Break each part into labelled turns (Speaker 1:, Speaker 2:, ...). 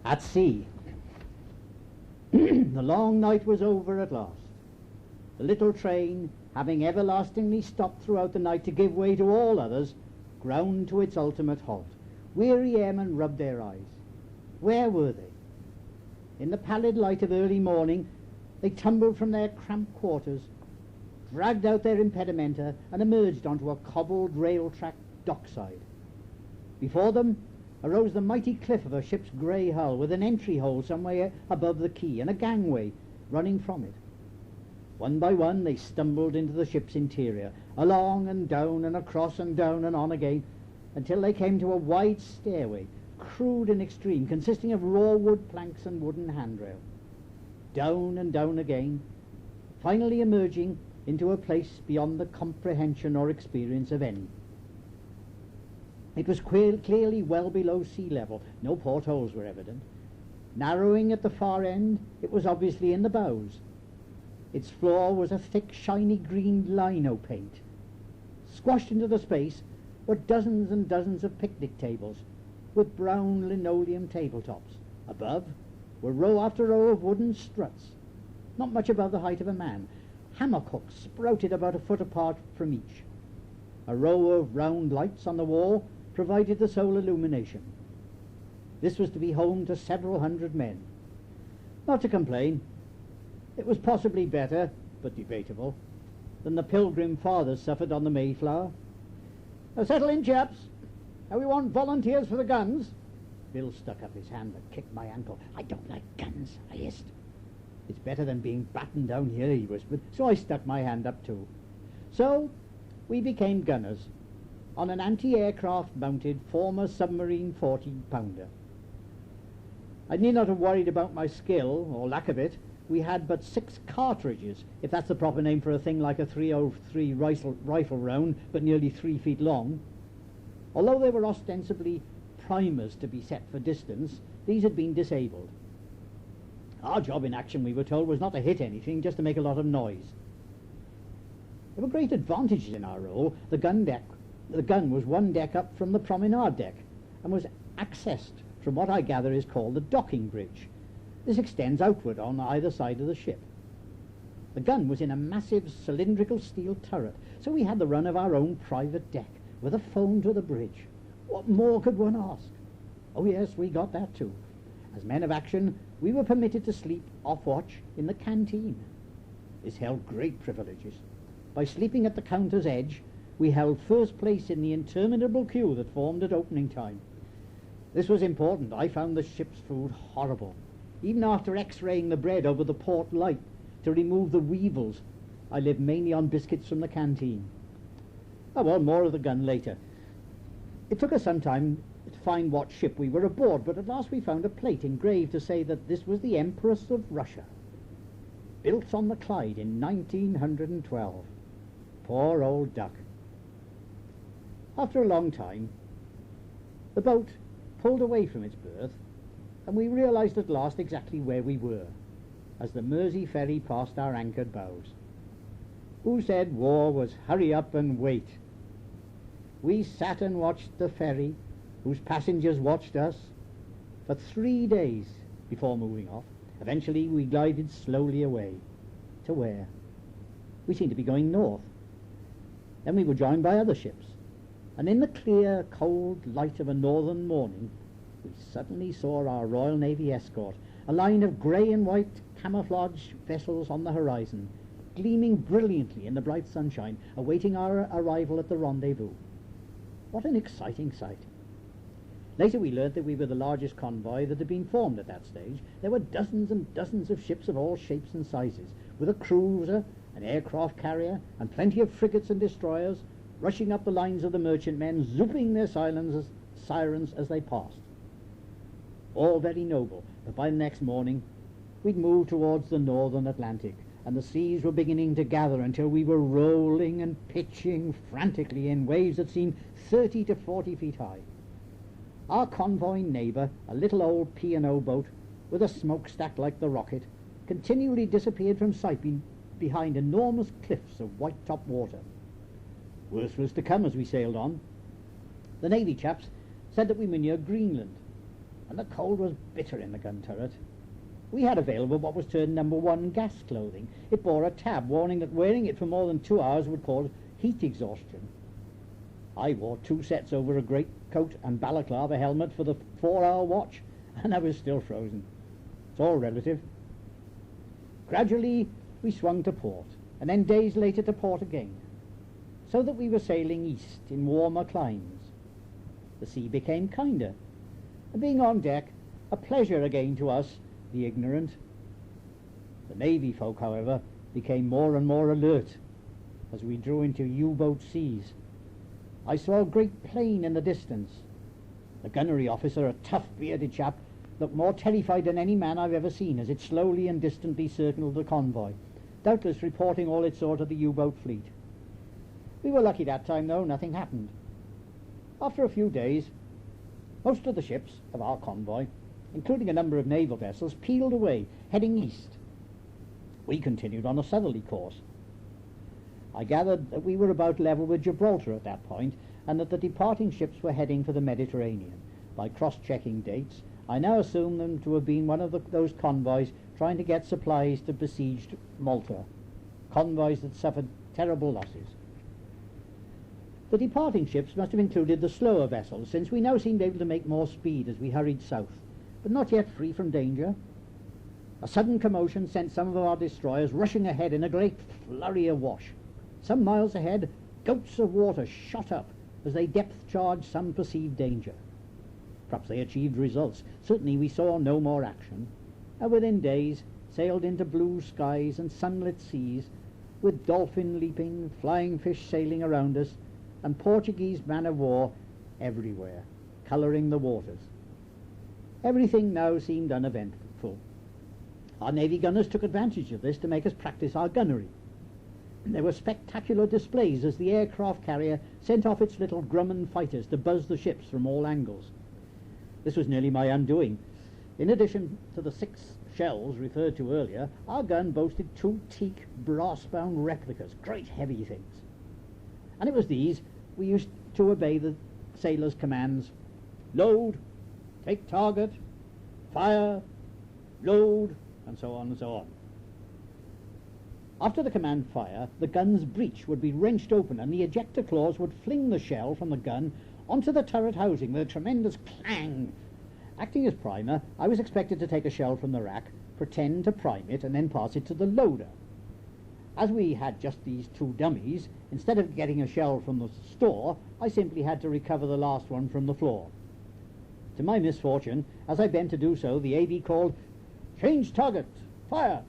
Speaker 1: At sea. The long night was over at last. The little train, having everlastingly stopped throughout the night to give way to all others, ground to its ultimate halt. Weary airmen rubbed their eyes. Where were they? In the pallid light of early morning, they tumbled from their cramped quarters, dragged out their impedimenta, and emerged onto a cobbled rail-track dockside. Before them arose the mighty cliff of a ship's grey hull, with an entry hole somewhere above the quay and a gangway running from it. One by one they stumbled into the ship's interior, along and down and across and down and on again, until they came to a wide stairway, crude in extreme, consisting of raw wood planks and wooden handrail. Down and down again, finally emerging into a place beyond the comprehension or experience of any. It was clearly well below sea level. No portholes were evident. Narrowing at the far end, it was obviously in the bows. Its floor was a thick, shiny green lino paint. Squashed into the space were dozens and dozens of picnic tables with brown linoleum tabletops. Above were row after row of wooden struts, not much above the height of a man. Hammock hooks sprouted about a foot apart from each. A row of round lights on the wall provided the sole illumination. This was to be home to several hundred men. Not to complain, it was possibly better, but debatable, than the Pilgrim Fathers suffered on the Mayflower. Now settle in, chaps. Now we want volunteers for the guns. Bill stuck up his hand but kicked my ankle. I don't like guns, I hissed. It's better than being battened down here, he whispered, so I stuck my hand up too. So we became gunners on an anti-aircraft mounted former submarine 40-pounder. I need not have worried about my skill, or lack of it. We had but 6 cartridges, if that's the proper name for a thing like a .303 rifle round, but nearly 3 feet long. Although they were ostensibly primers to be set for distance, these had been disabled. Our job in action, we were told, was not to hit anything, just to make a lot of noise. There were great advantages in our role. The gun was one deck up from the promenade deck and was accessed from what I gather is called the docking bridge. This extends outward on either side of the ship. The gun was in a massive cylindrical steel turret, so we had the run of our own private deck with a phone to the bridge. What more could one ask? Oh yes, we got that too. As men of action, we were permitted to sleep off watch in the canteen. This held great privileges. By sleeping at the counter's edge, we held first place in the interminable queue that formed at opening time. This was important. I found the ship's food horrible. Even after x-raying the bread over the port light to remove the weevils, I lived mainly on biscuits from the canteen. Oh well, more of the gun later. It took us some time to find what ship we were aboard, but at last we found a plate engraved to say that this was the Empress of Russia, built on the Clyde in 1912. Poor old duck. After a long time, the boat pulled away from its berth, and we realized at last exactly where we were, as the Mersey ferry passed our anchored bows. Who said war was hurry up and wait? We sat and watched the ferry, whose passengers watched us, for 3 days before moving off. Eventually we glided slowly away. To where? We seemed to be going north. Then we were joined by other ships, and in the clear, cold light of a northern morning, we suddenly saw our Royal Navy escort, a line of grey and white camouflage vessels on the horizon, gleaming brilliantly in the bright sunshine, awaiting our arrival at the rendezvous. What an exciting sight. Later we learnt that we were the largest convoy that had been formed at that stage. There were dozens and dozens of ships of all shapes and sizes, with a cruiser, an aircraft carrier, and plenty of frigates and destroyers, rushing up the lines of the merchantmen, zooping their sirens as they passed. All very noble, but by the next morning we'd moved towards the northern Atlantic, and the seas were beginning to gather until we were rolling and pitching frantically in waves that seemed 30 to 40 feet high. Our convoy neighbour, a little old P&O boat with a smokestack like the Rocket, continually disappeared from sight behind enormous cliffs of white-top water. Worse was to come as we sailed on. The Navy chaps said that we were near Greenland. and the cold was bitter in the gun turret. We had available what was termed number 1 gas clothing. It bore a tab warning that wearing it for more than 2 hours would cause heat exhaustion. I wore 2 sets over a greatcoat and balaclava helmet for the 4-hour watch, and I was still frozen. It's all relative. Gradually we swung to port, and then days later to port again, so that we were sailing east in warmer climes. The sea became kinder, and being on deck, a pleasure again to us, the ignorant. The Navy folk, however, became more and more alert as we drew into U-boat seas. I saw a great plane in the distance. The gunnery officer, a tough bearded chap, looked more terrified than any man I've ever seen as it slowly and distantly circled the convoy, doubtless reporting all it saw to the U-boat fleet. We were lucky that time, though. Nothing happened. After a few days, most of the ships of our convoy, including a number of naval vessels, peeled away, heading east. We continued on a southerly course. I gathered that we were about level with Gibraltar at that point, and that the departing ships were heading for the Mediterranean. By cross-checking dates, I now assume them to have been one of those convoys trying to get supplies to besieged Malta, convoys that suffered terrible losses. The departing ships must have included the slower vessels, since we now seemed able to make more speed as we hurried south, but not yet free from danger. A sudden commotion sent some of our destroyers rushing ahead in a great flurry of wash. Some miles ahead, gouts of water shot up as they depth-charged some perceived danger. Perhaps they achieved results. Certainly we saw no more action, and within days sailed into blue skies and sunlit seas, with dolphin leaping, flying fish sailing around us, and Portuguese man-of-war everywhere, colouring the waters. Everything now seemed uneventful. Our Navy gunners took advantage of this to make us practice our gunnery. There were spectacular displays as the aircraft carrier sent off its little Grumman fighters to buzz the ships from all angles. This was nearly my undoing. In addition to the 6 shells referred to earlier, our gun boasted 2 teak brass-bound replicas, great heavy things. And it was these we used to obey the sailors' commands: load, take target, fire, load, and so on and so on. After the command fire, the gun's breech would be wrenched open and the ejector claws would fling the shell from the gun onto the turret housing with a tremendous clang. Acting as primer, I was expected to take a shell from the rack, pretend to prime it, and then pass it to the loader. As we had just these 2 dummies, instead of getting a shell from the store, I simply had to recover the last one from the floor. To my misfortune, as I bent to do so, the AV called, "Change target! Fire!"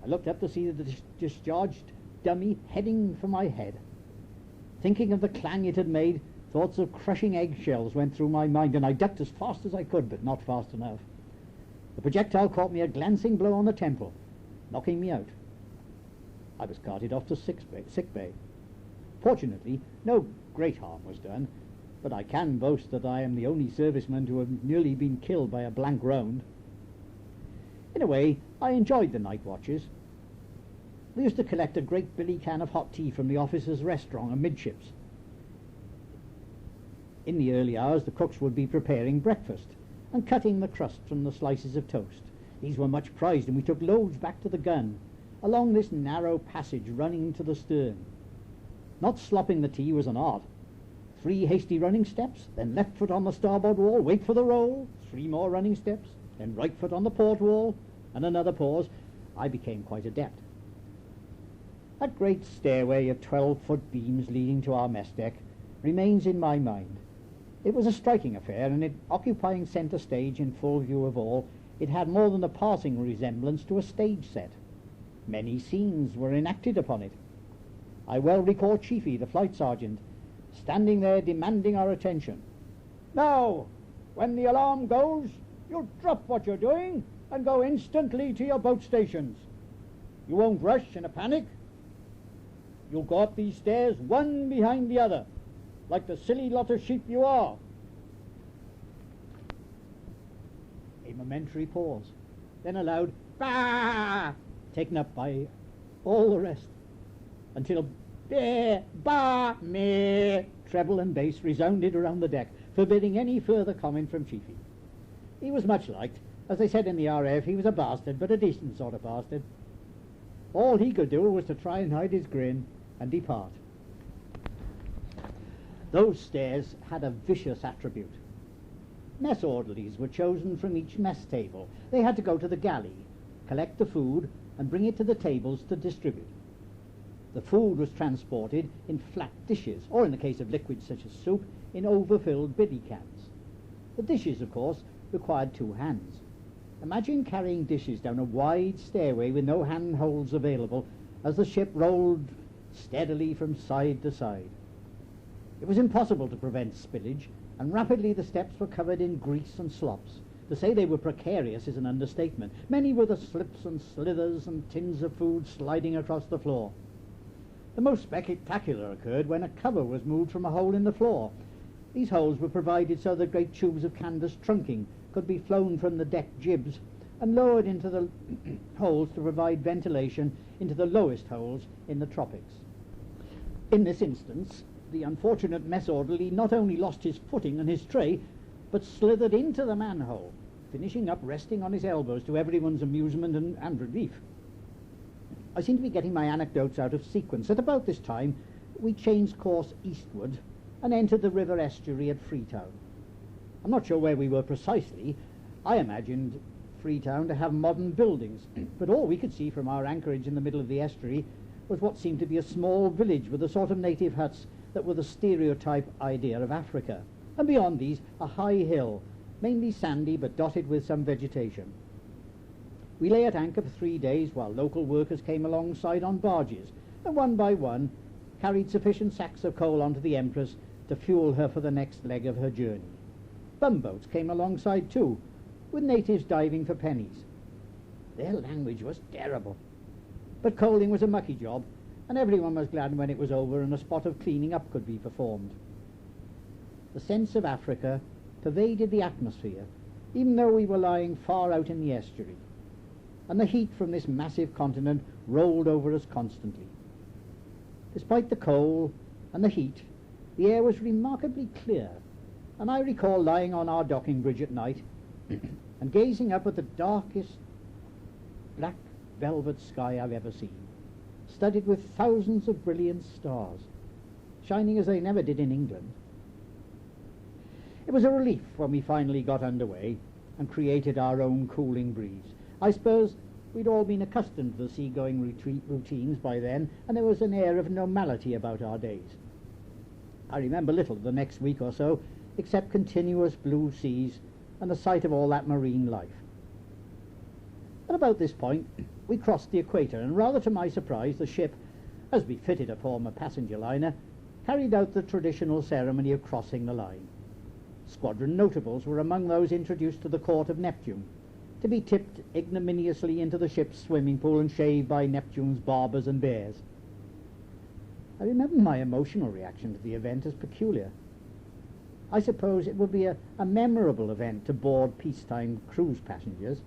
Speaker 1: I looked up to see the discharged dummy heading for my head. Thinking of the clang it had made, thoughts of crushing eggshells went through my mind, and I ducked as fast as I could, but not fast enough. The projectile caught me a glancing blow on the temple, knocking me out. I was carted off to sick bay. Fortunately, no great harm was done, but I can boast that I am the only serviceman to have nearly been killed by a blank round. In a way, I enjoyed the night watches. We used to collect a great billy can of hot tea from the officers' restaurant amidships. In the early hours, the cooks would be preparing breakfast and cutting the crust from the slices of toast. These were much prized, and we took loads back to the gun, along this narrow passage running to the stern. Not slopping the tea was an art. 3 hasty running steps, then left foot on the starboard wall, wait for the roll, 3 more running steps, then right foot on the port wall, and another pause. I became quite adept. That great stairway of 12-foot beams leading to our mess deck remains in my mind. It was a striking affair, and it occupying centre stage in full view of all, it had more than a passing resemblance to a stage set. Many scenes were enacted upon it. I well recall Chiefy, the flight sergeant, standing there demanding our attention. "Now, when the alarm goes, you'll drop what you're doing and go instantly to your boat stations. You won't rush in a panic. You'll go up these stairs one behind the other, like the silly lot of sheep you are." A momentary pause, then a loud "Bah!" taken up by all the rest, until "Bear, bah, meh," treble and bass resounded around the deck, forbidding any further comment from Chiefy. He was much liked. As they said in the RAF, he was a bastard, but a decent sort of bastard. All he could do was to try and hide his grin and depart. Those stairs had a vicious attribute. Mess orderlies were chosen from each mess table. They had to go to the galley, collect the food, and bring it to the tables to distribute. The food was transported in flat dishes, or in the case of liquids such as soup, in overfilled billy cans. The dishes, of course, required 2 hands. Imagine carrying dishes down a wide stairway with no handholds available as the ship rolled steadily from side to side. It was impossible to prevent spillage, and rapidly the steps were covered in grease and slops. To say they were precarious is an understatement. Many were the slips and slithers and tins of food sliding across the floor. The most spectacular occurred when a cover was moved from a hole in the floor. These holes were provided so that great tubes of canvas trunking could be flown from the deck jibs and lowered into the holes to provide ventilation into the lowest holes in the tropics. In this instance, the unfortunate mess orderly not only lost his footing and his tray, but slithered into the manhole, finishing up resting on his elbows to everyone's amusement and relief. I seem to be getting my anecdotes out of sequence. At about this time, we changed course eastward and entered the river estuary at Freetown. I'm not sure where we were precisely. I imagined Freetown to have modern buildings, but all we could see from our anchorage in the middle of the estuary was what seemed to be a small village with the sort of native huts that were the stereotype idea of Africa, and beyond these a high hill, mainly sandy but dotted with some vegetation. We lay at anchor for 3 days while local workers came alongside on barges, and one by one carried sufficient sacks of coal onto the Empress to fuel her for the next leg of her journey. Bumboats came alongside too, with natives diving for pennies. Their language was terrible, but coaling was a mucky job, and everyone was glad when it was over and a spot of cleaning up could be performed. The sense of Africa pervaded the atmosphere, even though we were lying far out in the estuary, and the heat from this massive continent rolled over us constantly. Despite the coal and the heat, the air was remarkably clear, and I recall lying on our docking bridge at night and gazing up at the darkest black velvet sky I've ever seen, studded with thousands of brilliant stars, shining as they never did in England. It was a relief when we finally got underway and created our own cooling breeze. I suppose we'd all been accustomed to the seagoing routines by then, and there was an air of normality about our days. I remember little of the next week or so, except continuous blue seas and the sight of all that marine life. At about this point, we crossed the equator, and rather to my surprise, the ship, as befitted a former passenger liner, carried out the traditional ceremony of crossing the line. Squadron notables were among those introduced to the court of Neptune, to be tipped ignominiously into the ship's swimming pool and shaved by Neptune's barbers and bears. I remember my emotional reaction to the event as peculiar. I suppose it would be a memorable event to board peacetime cruise passengers.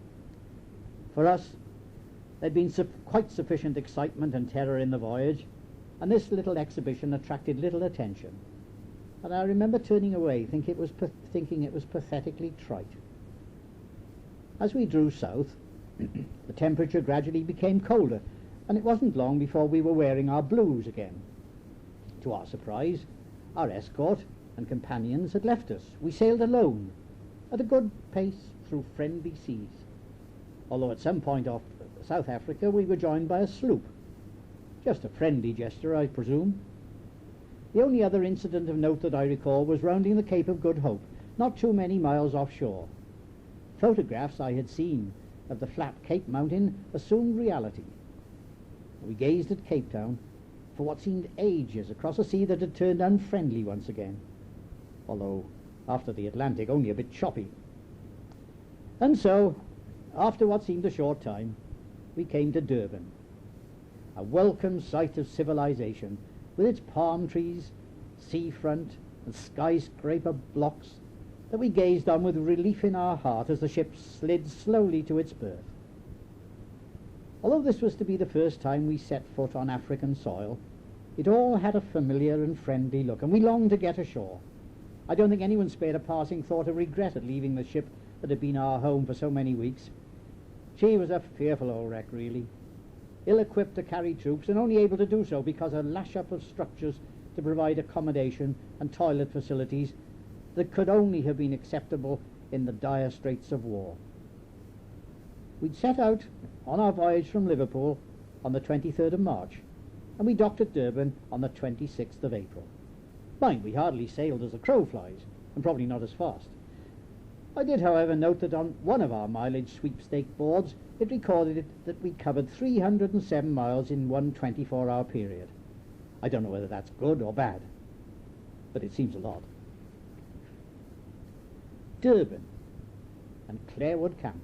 Speaker 1: For us, there'd been quite sufficient excitement and terror in the voyage, and this little exhibition attracted little attention. And I remember turning away, thinking it was pathetically trite. As we drew south, the temperature gradually became colder, and it wasn't long before we were wearing our blues again. To our surprise, our escort and companions had left us. We sailed alone, at a good pace through friendly seas, although at some point off South Africa we were joined by a sloop. Just a friendly gesture, I presume. The only other incident of note that I recall was rounding the Cape of Good Hope, not too many miles offshore. Photographs I had seen of the flat Cape Mountain assumed reality. We gazed at Cape Town for what seemed ages across a sea that had turned unfriendly once again, although after the Atlantic only a bit choppy. And so, after what seemed a short time, we came to Durban, a welcome sight of civilization, with its palm trees, seafront, and skyscraper blocks that we gazed on with relief in our heart as the ship slid slowly to its berth. Although this was to be the first time we set foot on African soil, it all had a familiar and friendly look, and we longed to get ashore. I don't think anyone spared a passing thought of regret at leaving the ship that had been our home for so many weeks. She was a fearful old wreck, really. Ill-equipped to carry troops and only able to do so because of a lash-up of structures to provide accommodation and toilet facilities that could only have been acceptable in the dire straits of war. We'd set out on our voyage from Liverpool on the 23rd of March, and we docked at Durban on the 26th of April. Mind, we hardly sailed as the crow flies, and probably not as fast. I did, however, note that on one of our mileage sweepstake boards it recorded that we covered 307 miles in one 24-hour period. I don't know whether that's good or bad, but it seems a lot. Durban and Clarewood Camp.